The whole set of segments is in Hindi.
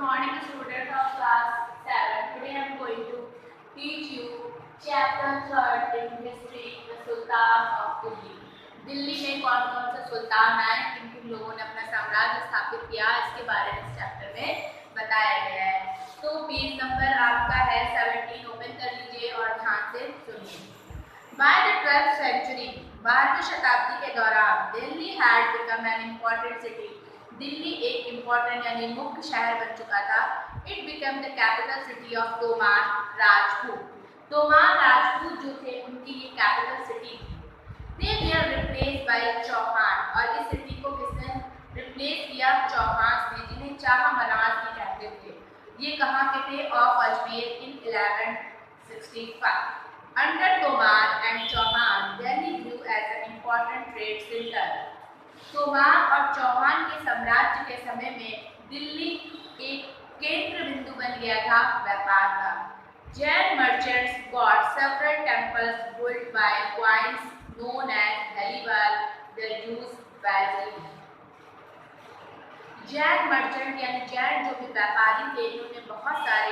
morning, students of class 7. Today I am going to teach you chapter 3 in history, the Sultan of Delhi. Delhi में कौन कौन से सुल्तान आए, किन किन लोगों ने अपना साम्राज्य स्थापित किया, इसके बारे में इस चैप्टर में बताया गया है। तो पेज नंबर आपका है 17, ओपन कर लीजिए और ध्यान से सुनिए। By the 12th century, 12वीं शताब्दी के दौरान Delhi had become an important city. Delhi एक इम्पोर्टेंट यानी मुख्य शहर बन चुका था। It became the capital city of तोमार राजपूत। तोमार राजपूत जो थे उनकी ये कैपिटल सिटी थी। They were replaced by Chauhan, और इस सिटी को किसने रिप्लेस किया? चौहान ने, जिन्हें चाहमराज भी कहते थे। ये कहाँ के थे? Of Ajmer in 1165। Under Tomar and Chauhan, Delhi grew as an important trade center. तोमार और चौहान के साम्राज्य के समय में दिल्ली एक केंद्र बिंदु बन गया था व्यापार का। Jain merchants got several temples built by queens known as Haliwal, the Jews Valley. Jain merchant यानी जैन जो भी व्यापारी थे, इन्होंने बहुत सारे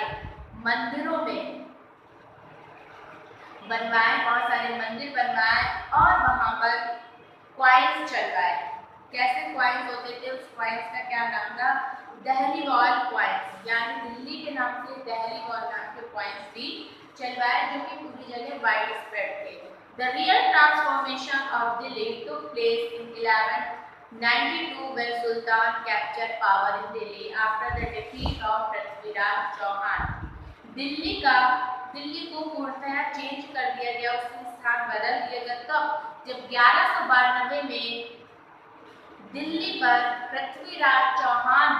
मंदिरों में बनवाए, बहुत सारे मंदिर बनवाए और वहां पर क्वाइंस चलवाए। कैसे क्वाइंस होते थे? उस क्वाइंस का क्या नाम था? दहलीवाल क्वाइंस, यानी दिल्ली के नाम से दहलीवाल नाम के क्वाइंस भी चलवाए, जो कि पूरी जगह वाइड स्प्रेड थे। The real transformation of Delhi took place in 1192 when Sultan captured power in Delhi after the defeat of Prithviraj Chauhan. Delhi को पूर्णतः चेंज कर दिया गया, उसका स्थान बदल दिया गया तब जब 1192 में दिल्ली पर पृथ्वीराज चौहान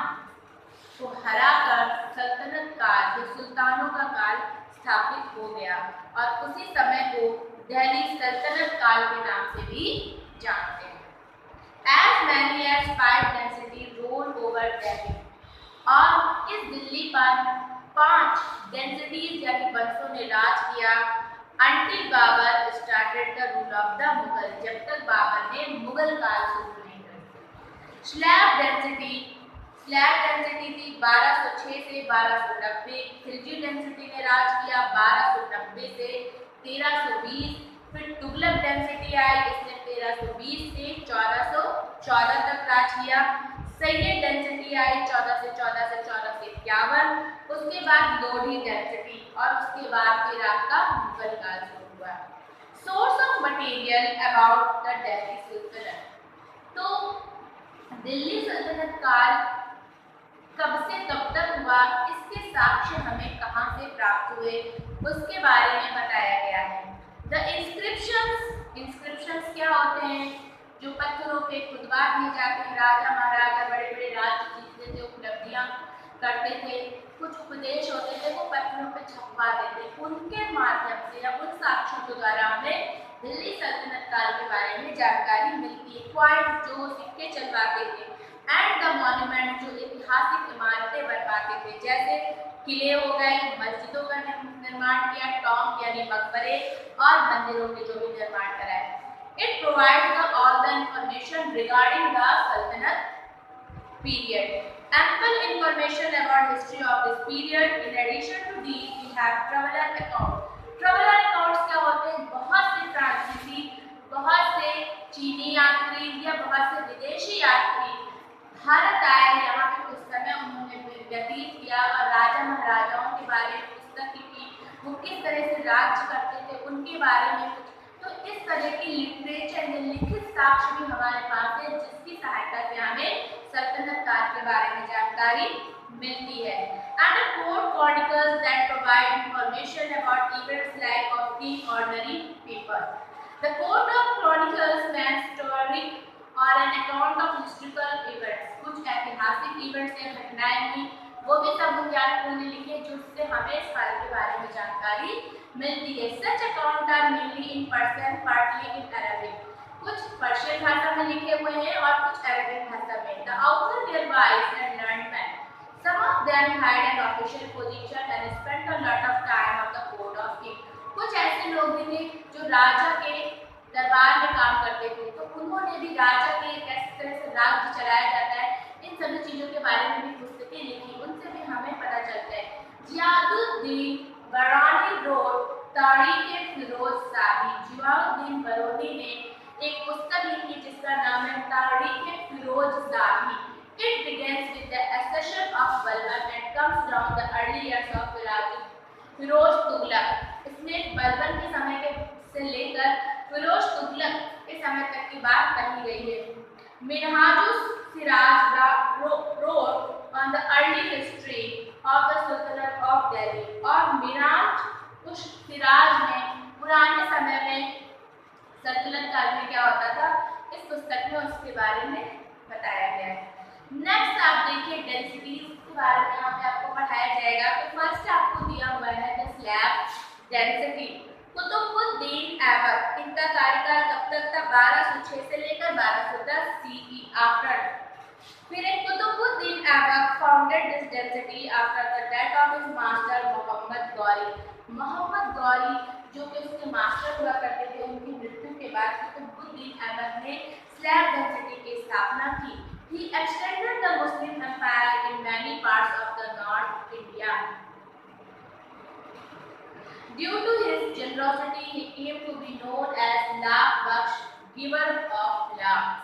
को हराकर सल्तनत काल या सुल्तानों का काल स्थापित हो गया, और उसी समय को दिल्ली सल्तनत काल के नाम से भी जानते हैं। As many as 5 densities ruled over Delhi, और इस दिल्ली पर 5 डेंसिटीज यानी वंशों ने राज किया। Until Babar started the rule of the Mughal, जब तक बाबर ने मुगल काल शुरू नहीं कर। स्लैब डेंसिटी थी 1206 से 1290। खिलजी डेंसिटी ने राज किया 1290 से 1320। फिर तुगलक डेंसिटी आई, इसने 1320 से 1414 तक राज किया। सैयद डेंसिटी आई 14 से 1451। उसके बाद लोधी डेंसिटी, और उसके बाद फिर आपका मुगल काल शुरू हुआ। Source of material about the Delhi sultanate, तो दिल्ली सल्तनत काल कब से कब तक हुआ, इसके साक्ष्य हमें कहाँ से प्राप्त हुए, उसके बारे में बताया गया है। द इंस्क्रिप्शंस क्या होते हैं? जो पत्थरों पे खुदवा दिए जाते हैं। राजा महाराजा बड़े बड़े राज्य जीतते थे, उपलब्धियां करते थे, कुछ उपदेश होते थे, वो पत्थरों पे छपवा देते। उनके माध्यम से या उन साक्ष्यों के द्वारा हमें दिल्ली सल्तनत काल के बारे में जानकारी मिलती है। क्वाइंस जो सिक्के चलवाते थे, एंड द मॉन्यूमेंट जो ऐतिहासिक इमारतें बनवाते थे, जैसे किले हो गए, मस्जिदों का निर्माण किया, टॉम्ब यानी मकबरे, और मंदिरों के जो भी निर्माण कराए। It provides all the information regarding the Sultanate period. Ample information about history of this period. In addition to these, we have traveler accounts. Traveler accounts क्या होते हैं? बहुत से फ्रांसीसी, बहुत से चीनी यात्री या बहुत से विदेशी यात्री भारत आए, यहाँ पे कुछ समय उन्होंने व्यतीत किया और राजा महाराजाओं के बारे में पुस्तक लिखी, वो किस तरह से राज्य करते थे उनके बारे में कुछ। तो इस तरह की लिटरेचर में लिखित साक्ष्य भी हमारे पास है, जिसकी सहायता से हमें सल्तनत काल के बारे में जानकारी मिलती है। And the court chronicles that provide information about events like of the ordinary people. The court of chronicles means story or an account of historical events. कुछ ऐतिहासिक इवेंट्स या घटनाएं हुई, वो भी सब बुनियादियों ने लिखे, जिससे हमें इस काल के बारे में जानकारी मिलती है। Such accounts are mainly in Persian, partly in Arabic. कुछ पर्शियन भाषा में लिखे हुए हैं और कुछ अरबिक भाषा में। The author were wise and learned men. Some of them had an official position and spent a lot of time on the court of king. कुछ ऐसे लोग भी थे जो राजा के दरबार में काम करते थे, तो उन्होंने भी राजा के किस तरह से राज्य चलाया जाता है, इन सभी चीजों के बारे में भी पुस्तकें लिखी। उनसे भी हमें जियाउद्दीन बरानी wrote तारीख-ए-फिरोज शाही। जियाउद्दीन बरानी ने एक पुस्तक लिखी जिसका नाम है तारीख-ए-फिरोज शाही। It begins with the accession of Balban and comes down the early years of Firoz Tughlaq. इसमें बलबन के समय के से लेकर फिरोज तुगलक के समय तक की बात कही गई है। Minhajus Siraj wrote on the early history of the Sultanate of Delhi। और मिनहाजुस सिराज ने पुराने समय में सल्तनत काल में क्या होता था इस पुस्तक में उसके बारे में बताया गया है। नेक्स्ट आप देखिए डेंसिटीज के बारे में यहाँ पे आपको पढ़ाया जाएगा। तो फर्स्ट आपको दिया हुआ है the slave dynasty. Qutbuddin Aibak इनका कार्यकाल कब तक था 1206 से लेकर 1210 सीई आफ्टर। फिर एक Qutbuddin Aibak founded this dynasty after the death of his master Mohammad Ghori. Mohammad Ghori जो कि उसके मास्टर हुआ करते थे उनकी मृत्यु के बाद कुतुबुद्दीन ऐबक ने स्लैब डेंसिटी की स्थापना की। He extended the Muslim empire in many parts of the North India. Due to his generosity, he came to be known as lakh Bakhsh, giver of lakhs।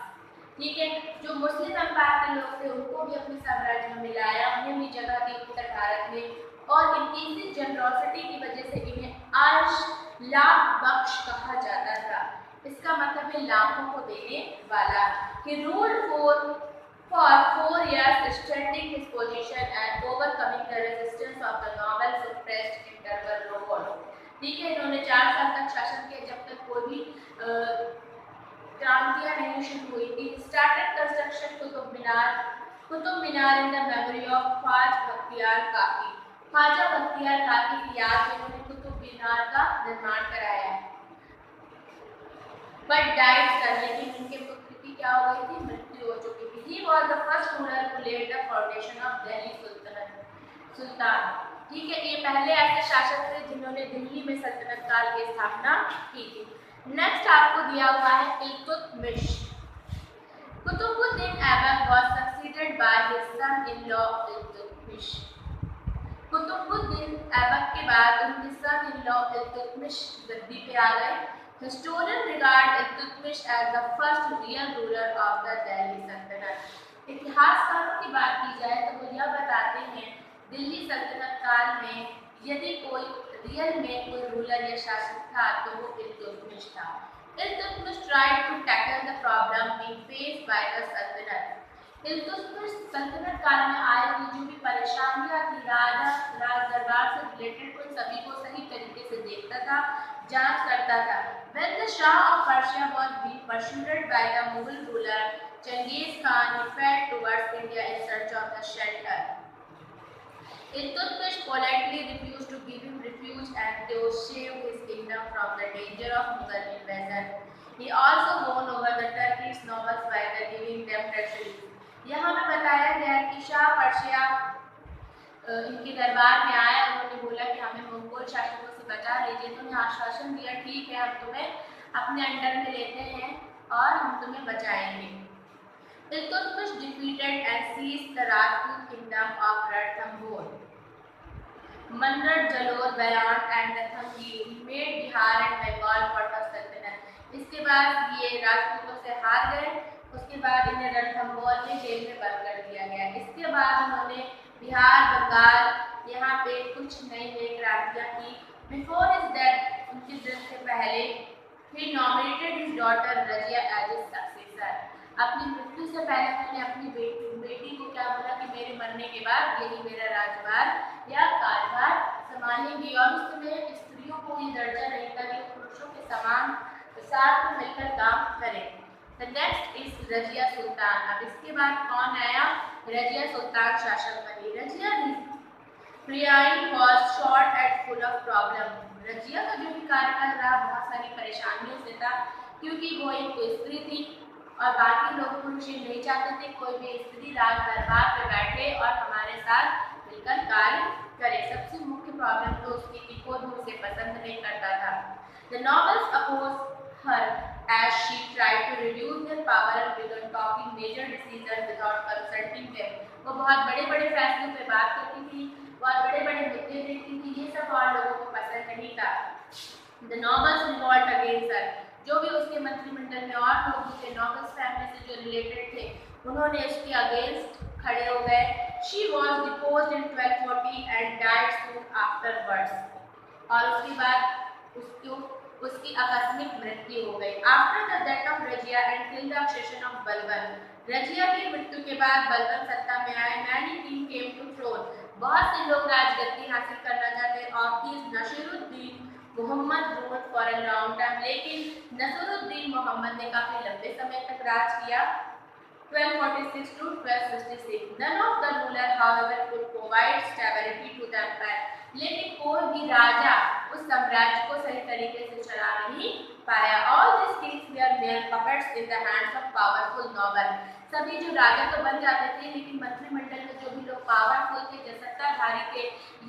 ठीक है, जो मुस्लिम एम्पायर के लोग थे उनको भी अपने साम्राज्य में मिलाया, उन्हें भी जगह दी उत्तर भारत में और इनकी इसी जनरॉसिटी की वजह से इन्हें अर्श लाख बख्श कहा जाता था। इसका मतलब है लाखों को देने वाला। He ruled for 4 years, strengthening his position and overcoming the resistance of the noble suppressed interwar revolt। ठीक है, इन्होंने 4 साल तक शासन किया जब तक कोई भी क्रांतियां नहीं शुरू हुई थी। Started construction Qutub Minar in the memory of Khwaja Bakhtiyar Kaki. Khwaja Bakhtiyar काकी की याद में इन्होंने कुतुब मीनार का निर्माण कराया। बट डाइड सर, लेकिन उनके पुत्र की क्या हो गई थी, मृत्यु हो चुकी थी। He was the first ruler who laid the foundation of Delhi सुल्तान। ठीक है, ये पहले ऐसे शासक थे जिन्होंने दिल्ली में सल्तनत काल की स्थापना की थी। नेक्स्ट आपको दिया हुआ है Iltutmish. Qutubuddin Aibak was succeeded by his son-in-law Iltutmish. Qutubuddin Aibak के बाद उनके son-in-law इल्तुतमिश गद्दी पे आ गए। Historians regard Iltutmish as the first real ruler of the Delhi Sultanate। इतिहासकारों की बात की जाए तो वो यह बताते हैं दिल्ली सल्तनत काल में यदि कोई रियल में कोई रूलर या शासक था तो वो इल्तुतमिश था। Iltutmish tried to tackle the problem being faced by the Sultanate। Iltutmish सल्तनत काल में आए हुए जो भी परेशानियां थी राज दरबार से रिलेटेड उन सभी को सही तरीके से देखता था, जांच करता था। When the Shah of Persia was being pursued by the Mughal ruler Genghis Khan, he fled towards India in search of the shelter। Iltutmish politely refused to give him refuge and to save his kingdom from the danger of Mughal invasion। He also won over the Turkish nobles by giving them treasuries। यहाँ में बताया गया कि शाह पर्शिया इनके दरबार में आया, उन्होंने बोला कि हमें मंगोल शासकों से बचा लीजिए, तो उन्हें आश्वासन दिया ठीक है हम तुम्हें अपने अंडर में लेते हैं और हम तुम्हें बचाएंगे। Iltutmish defeated and seized the Rajput kingdom of Ranthambore, Manrad, Jalore, Bayan and Ranthambore। He made Bihar and Bengal part of Sultanate। इसके बाद ये राजपूतों से हार गए, उसके बाद इन्हें रणथंबोर में जेल में बंद कर दिया गया। इसके बाद उन्होंने बिहार बंगाल यहाँ पे कुछ नई क्रांतियाँ की। बिफोर हिज डेथ, उनकी डेथ से पहले, he nominated his daughter Razia as his successor। अपनी मृत्यु से पहले उन्होंने अपनी बेटी को क्या बोला कि मेरे मरने के बाद यही मेरा राजभार या कार्यभार संभालेंगी और उसमें स्त्रियों को ये दर्जा रहेगा कि पुरुषों के समान साथ मिलकर काम करें। The next is Razia Sultan. अब इसके बाद कौन आया, रजिया सुल्तान शासक बनी। Razia reign was short and full of problem। Razia का जो भी कार्यकाल रहा बहुत सारी परेशानियों से था क्योंकि वो एक स्त्री थी और बाकी लोग पुरुष नहीं चाहते थे कोई भी स्त्री राज दरबार पे बैठे और हमारे साथ मिलकर कार्य करे। सबसे मुख्य प्रॉब्लम तो उसकी थी, कोई भी उसे पसंद नहीं करता था। The nobles opposed her as she tried to reduce their power and began taking major decisions without consulting them। वो बहुत बड़े-बड़े फैसलों पे बात करती थी, बहुत बड़े-बड़े मुद्दे देखती थी, ये the nobles revolt against her, जो भी उसके मंत्रिमंडल में और लोग भी थे नॉबल्स फैमिली से जो रिलेटेड थे, उन्होंने इसके अगेंस्ट खड़े हो गए। She was deposed in 1240 and died soon afterwards, और उसके बाद उसकी आकस्मिक मृत्यु हो गई। After the death of Razia and till the accession of Balban, Razia की मृत्यु के बाद बलबन सत्ता में आए। Many king came to throne, बहुत से लोग राजगद्दी हासिल करना चाहते हैं। और Nasiruddin Mohammad ruled for a long time, लेकिन नसीरुद्दीन मोहम्मद ने काफी लंबे समय तक राज किया, 1246 to 1266. None of the ruler, however, could provide stability to the empire. लेकिन कोई भी राजा उस साम्राज्य को सही तरीके से चला नहीं पाया। All these kings were mere puppets in the hands of powerful noble. सभी जो राजा तो बन जाते थे, लेकिन मंत्रिमंडल में जो भी लोग पावरफुल थे, जो सत्ताधारी थे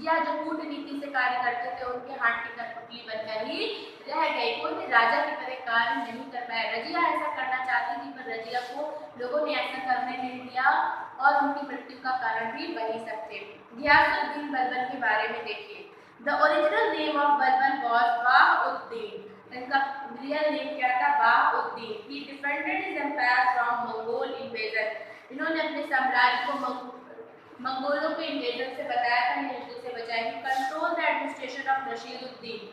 या जो कूटनीति से कार्य करते थे, उनके हाथ की कठपुतली बनकर ही रह गए। कोई भी राजा की तरह कार्य नहीं कर पाया। रजिया ऐसा करना चाहती थी, पर रजिया को लोगों ने ऐसा करने नहीं दिया और उनकी मृत्यु का कारण भी वही सब थे। गियासुद्दीन बलबन के बारे में देखिए। The original name of Balban was Bahuddin, इनका रियल नेम क्या था? Bahuddin. He defended his empire from Mongol invasion, इन्होंने अपने साम्राज्य को मंगोलों के इन्वेजन से बताया था, युद्ध से बचाया। Control the administration of Nasiruddin,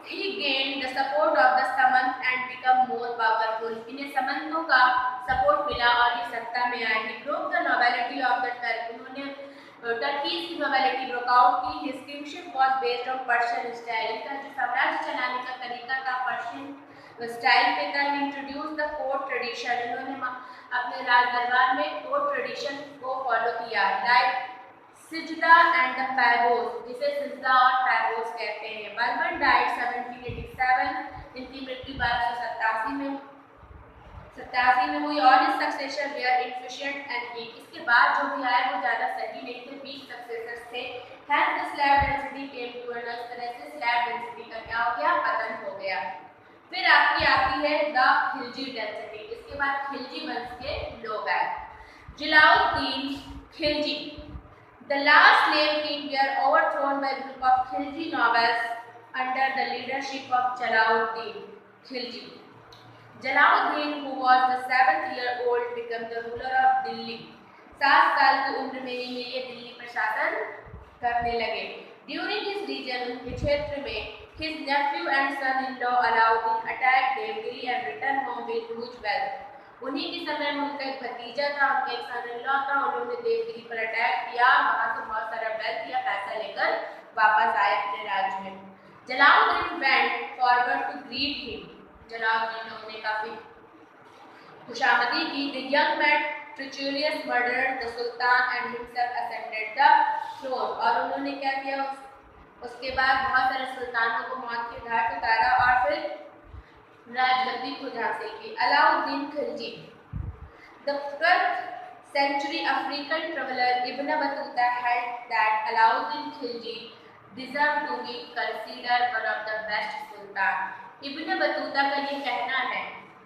he gained the support of the Samant and become more powerful. इन्हें समंतों का सपोर्ट मिला और ये सत्ता में आए। He broke the nobility of the Turk, उन्होंने टर्कीज की नोबिलिटी ब्रोकआउट की। His kingship was based on Persian style, इनका जो साम्राज्य चलाने का तरीका था पर्शियन स्टाइल पे था। He introduced the court tradition, इन्होंने अपने राज दरबार में कोर्ट ट्रेडिशन को फॉलो किया। लाइक सिजदा एंड द पैगोस, जिसे सिजदा और पैगोस कहते हैं। बलबन डाइड 1787, इनकी मृत्यु 1287 में हुई। और इस सक्सेसर वेयर इनफिशिएंट एंड वीक, इसके बाद जो भी आए वो ज्यादा सही नहीं थे, वीक सक्सेसर्स थे। Hence the slave dynasty came to an, इस तरह से स्लैब डेंसिटी का क्या हो गया? पतन हो गया। फिर आपकी आती है द खिलजी डेंसिटी, इसके बाद खिलजी वंश के लोग आए। Jalaluddin Khilji, the last slave king were overthrown by a group of Khilji nobles under the leadership of Jalaluddin Khilji. Jalaluddin, who was the 7-year-old, became the ruler of Delhi. 7 साल की उम्र में ही ये दिल्ली पर शासन करने लगे। During his region, उनके क्षेत्र में, his nephew and son-in-law Alauddin attacked Delhi and returned home with huge wealth. उन्हीं के समय में उनका एक भतीजा था, उनका एक सन-इन-लॉ था, उन्होंने देवगिरी पर अटैक किया, वहां से बहुत सारा वेल्थ या पैसा लेकर वापस आए अपने राज्य में। Jalaluddin went forward to greet him, Jalaluddin ने उन्हें काफी खुशामदी की। The young man treacherous murdered the sultan and himself ascended the throne, और उन्होंने क्या किया? उसके बाद बहुत सारे सुल्तानों को मौत के घाट उतारा और फिर राजगद्दी खुद हासिल की। Alauddin Khilji, the 12th century African traveler Ibn Battuta held that Alauddin Khilji deserved to be considered one of the best sultan. Ibn Battuta का ये कहना है,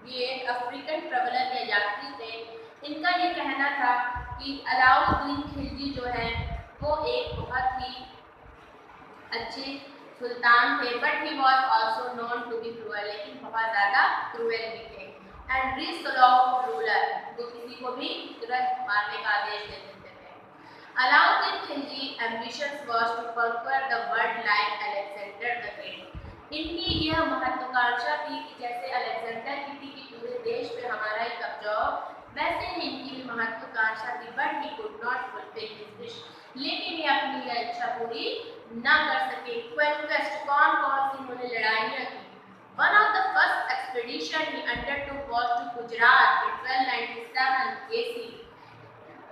ये एक अफ्रीकन ट्रेवलर या यात्री थे, इनका ये कहना था कि अलाउद्दीन खिलजी जो है वो एक बहुत ही अच्छे सुल्तान थे, but he was also known to be cruel, लेकिन बहुत ज़्यादा क्रूअल भी थे। एंड रिस्क रूलर, जो किसी को भी तुरंत मारने का आदेश दे देते थे। Alauddin Khilji ambitions was to conquer the world like Alexander the Great, इनकी यह महत्वाकांक्षा थी कि जैसे अलेक्जेंडर की थी कि पूरे देश पे हमारा ही कब्जा हो, वैसे ही इनकी भी महत्वाकांक्षा थी। But he could not fulfil his wish, लेकिन ये अपनी यह इच्छा पूरी ना कर सके। क्वेस्ट, कौन कौन सी इन्होंने लड़ाइयाँ की? One of the first expedition he undertook was to Gujarat in 1297 AC,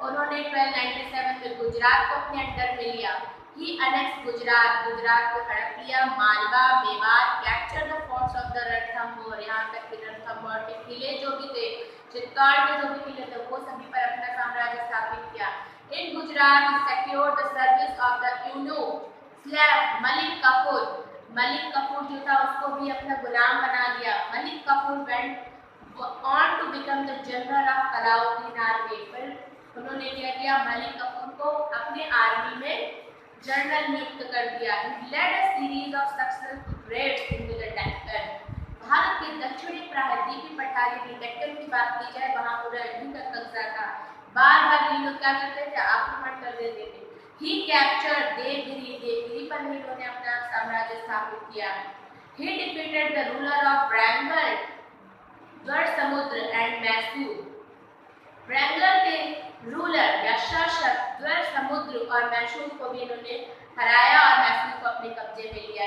उन्होंने 1297 में गुजरात को अपने अंडर में लिया। ही अनेक्स गुजरात, गुजरात को हड़प लिया। Malwa, Mewat, capture the forts of the Ranthambore, यहाँ तक कि रणथंभौर के किले जो भी थे, चित्तौड़ के जो भी किले थे, वो सभी पर अपना साम्राज्य स्थापित किया। इन Gujarat he secured the service of the eunuch slave Malik Kafur, Malik Kafur जो था उसको भी अपना गुलाम बना लिया। Malik Kafur went on to become the general of Alauddin army, फिर उन्होंने क्या किया? मलिक कफूर को अपने आर्मी में जनरल नियुक्त कर दिया। He led a series of successful raids into the Deccan. Bharat के दक्षिणी प्रायद्वीपीय पठारी में डेक्कन की बात की जाए, वहां पूरा इन्हीं का कब्जा था। बार बार ये लोग क्या करते थे, आक्रमण कर देते थे। He captured देवगिरी, देवगिरी पर इन्होंने अपना साम्राज्य स्थापित किया। He defeated the ruler of Wrangell, गढ़ समुद्र and मैसूर। वैंगलर के रूलर या शासक द्वर समुद्र और मैसूर को भी इन्होंने हराया और मैसूर को अपने कब्जे में लिया।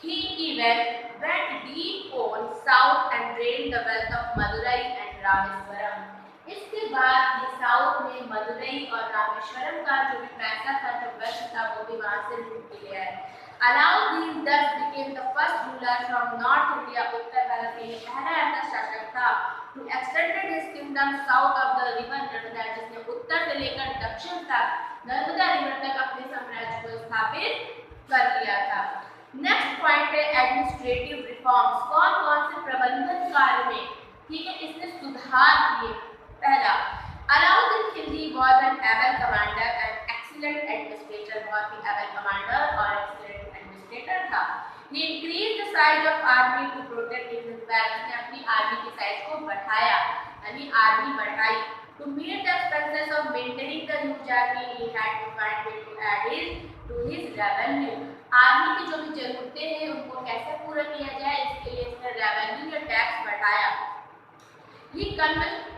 He went deep on south and drained the wealth of Madurai and Rameswaram. इसके बाद ये साउथ में मदुरई और रामेश्वरम का जो भी पैसा था, जो वेल्थ था, वो भी वहां से लूट के लिया है। Alauddin thus became the first ruler from North India, उत्तर भारत के पहला ऐसा शासक था who extended his kingdom south of the river Narmada, जिसने उत्तर से लेकर दक्षिण तक नर्मदा रिवर तक अपने साम्राज्य को स्थापित कर लिया था। नेक्स्ट पॉइंट है एडमिनिस्ट्रेटिव रिफॉर्म्स। कौन कौन से प्रबंधन कार्य में, ठीक है, इसने सुधार किए। पहला, Alauddin Khilji was an able commander and excellent administrator, बहुत ही एबल कमांडर और एक्सीलेंट एडमिनिस्ट्रेटर था। He increased the size of army to protect his empire, उसने अपनी आर्मी की साइज को बढ़ाया, यानी आर्मी बढ़ाई। To meet the expenses of maintaining the huge army, he had to find way to add to his revenue. Army की जो भी जरूरतें हैं उनको कैसे पूरा किया जाए, इसके लिए इसने रेवेन्यू या टैक्स बढ़ाया। He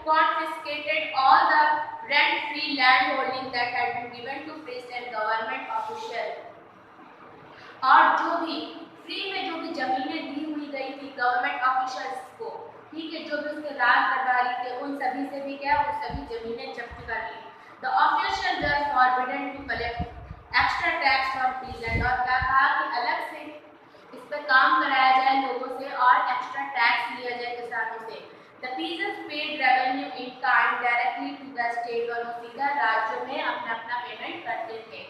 confiscated all the rent-free land holding that had been given to priest and government officials. और जो भी फ्री में जो भी जमीनें दी हुई गई थी गवर्नमेंट ऑफिसर्स को, ठीक है, जो भी उसके राज दरबारी थे, उन सभी से भी क्या, वो सभी जमीनें जब्त कर ली। The officials were forbidden to collect extra tax from peasants, और क्या कहा कि अलग से इस पर काम कराया जाए लोगों से और एक्स्ट्रा टैक्स लिया जाए किसानों से। The peasants paid revenue in kind directly to the state, और वो सीधा राज्यों में अपना अपना पेमेंट करते थे।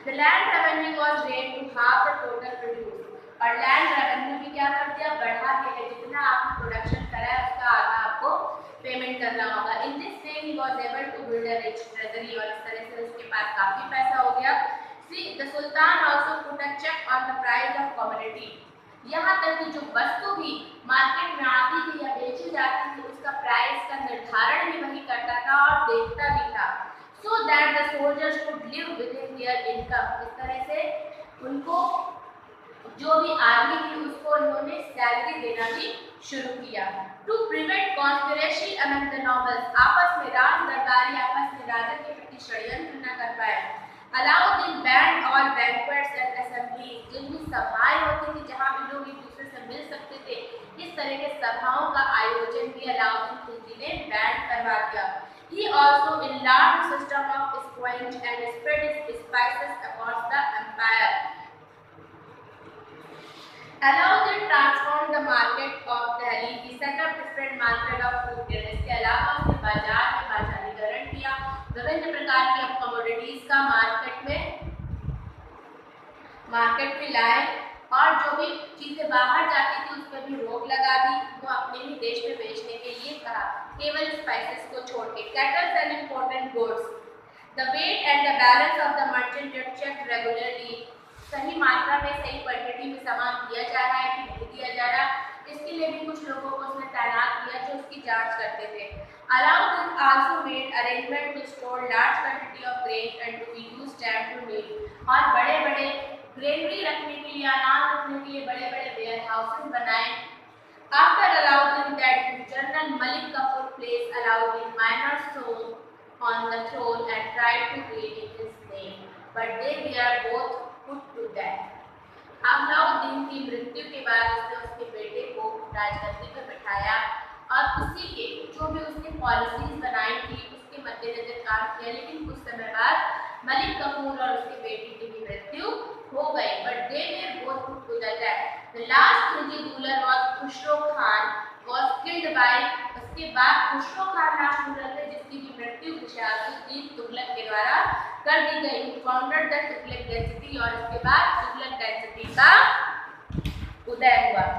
The land revenue was raised to half the total produce, और लैंड रेवेन्यू भी क्या कर दिया, बढ़ा दिया, जितना आपने प्रोडक्शन करा है उसका आधा आपको पेमेंट करना होगा। In this way he was able to build a rich treasury, और इस तरह से उसके पास काफी पैसा हो गया। See the sultan also put a check on the price of commodity, यहाँ तक कि जो वस्तु भी मार्केट में आती थी या बेची जाती थी उसका प्राइस का निर्धारण भी वही करता था और देखता भी था। So that the soldiers could live within their income, इस तरह से उनको जो भी आर्मी थी उसको उन्होंने सैलरी देना भी शुरू किया। To prevent conspiracy among the nobles, आपस में राज दरबारी आपस में राजा के प्रति षड्यंत्र न कर पाए। Alauddin banned all banquets and assemblies, जिन भी सभाएं होती थी जहाँ भी लोग एक दूसरे से मिल सकते थे, इस तरह के सभाओं का आयोजन भी अलाउद्दीन खिलजी ने बैन करवा दिया। He also enlarged the system of squash and spread his spices across the empire. Alauddin transformed the market of Delhi. He set up different market of food. इसके अलावा उसने बाजार में बाजारीकरण किया, विभिन्न प्रकार की कमोडिटीज का मार्केट में लाए, और जो भी चीजें बाहर जाती थी उस पर भी रोक लगा दी, वो अपने ही देश में बेचने के लिए कहा, केवल स्पाइसेस को छोड़ के। Cattles and important goods, the weight and the balance of the merchant check regularly, सही मात्रा में सही क्वांटिटी में सामान दिया जा रहा है कि नहीं दिया जा रहा, इसके लिए भी कुछ लोगों को उसने तैनात किया जो उसकी जांच करते थे। Alauddin also made arrangement to store large quantity of grain and to use stamp to meal, और बड़े-बड़े ग्रेनरी रखने के लिए, अनाज रखने के लिए बड़े-बड़े वेयर हाउसेस बनाए। After Alauddin died, General Malik Kafur placed Alauddin minor son on the throne and tried to read his name, but they were both put to death. Alauddin की मृत्यु के बाद उसने उसके बेटे को राजगद्दी पर बिठाया और उसी के जो भी उसने पॉलिसीज बनाई थी उसके मद्देनजर काम किया, लेकिन कुछ समय बाद मलिक कफूर और उसके बेटे की भी मृत्यु हो गई, but they were both put to the death. The last Khilji ruler was Khusro Khan was killed by, उसके बाद खुसरो खान लास्ट रूलर थे जिसकी की मृत्यु गियासुद्दीन तुगलक के द्वारा कर दी गई। फाउंडेड द तुगलक डायनेस्टी, और इसके बाद तुगलक डायनेस्टी का उदय हुआ।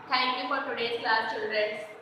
Thank you for today's class, children.